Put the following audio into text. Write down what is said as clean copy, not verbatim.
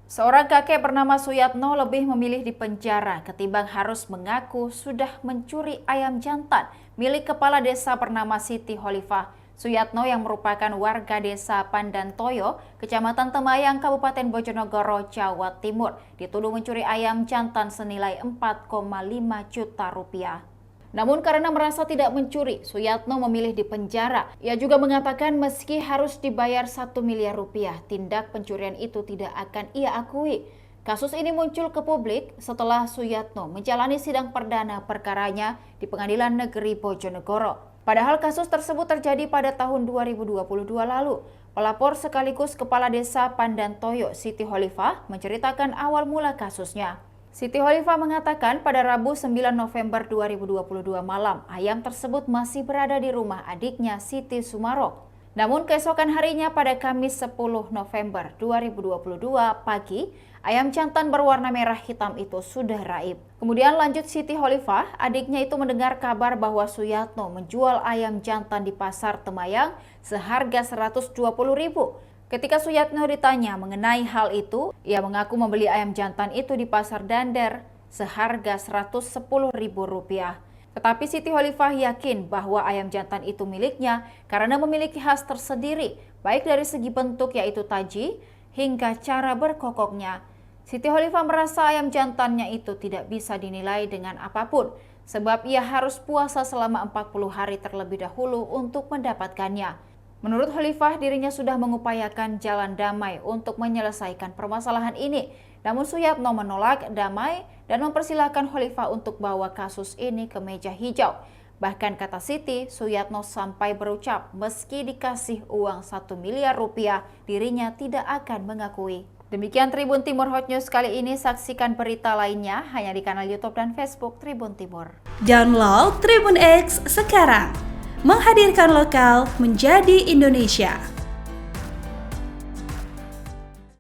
Seorang kakek bernama Suyatno lebih memilih di penjara ketimbang harus mengaku sudah mencuri ayam jantan milik kepala desa bernama Siti Khalifah. Suyatno yang merupakan warga desa Pandantoyo, Kecamatan Temayang, Kabupaten Bojonegoro, Jawa Timur, dituduh mencuri ayam jantan senilai 4,5 juta rupiah. Namun karena merasa tidak mencuri, Suyatno memilih di penjara. Ia juga mengatakan meski harus dibayar 1 miliar rupiah, tindak pencurian itu tidak akan ia akui. Kasus ini muncul ke publik setelah Suyatno menjalani sidang perdana perkaranya di Pengadilan Negeri Bojonegoro. Padahal kasus tersebut terjadi pada tahun 2022 lalu. Pelapor sekaligus Kepala Desa Pandantoyo, Siti Khalifah, menceritakan awal mula kasusnya. Siti Khalifah mengatakan pada Rabu 9 November 2022 malam, ayam tersebut masih berada di rumah adiknya Siti Sumarok. Namun keesokan harinya pada Kamis 10 November 2022 pagi, ayam jantan berwarna merah hitam itu sudah raib. Kemudian lanjut Siti Khalifah, adiknya itu mendengar kabar bahwa Suyatno menjual ayam jantan di pasar Temayang seharga 120.000. Ketika Suyatno ditanya mengenai hal itu, ia mengaku membeli ayam jantan itu di pasar Dander seharga Rp110.000. Tetapi Siti Khalifah yakin bahwa ayam jantan itu miliknya karena memiliki khas tersendiri, baik dari segi bentuk yaitu taji hingga cara berkokoknya. Siti Khalifah merasa ayam jantannya itu tidak bisa dinilai dengan apapun, sebab ia harus puasa selama 40 hari terlebih dahulu untuk mendapatkannya. Menurut Khalifah, dirinya sudah mengupayakan jalan damai untuk menyelesaikan permasalahan ini. Namun Suyatno menolak damai dan mempersilahkan Khalifah untuk bawa kasus ini ke meja hijau. Bahkan kata Siti, Suyatno sampai berucap meski dikasih uang 1 miliar rupiah, dirinya tidak akan mengakui. Demikian Tribun Timur Hot News kali ini. Saksikan berita lainnya hanya di kanal YouTube dan Facebook Tribun Timur. Download Tribun X sekarang. Menghadirkan lokal menjadi Indonesia.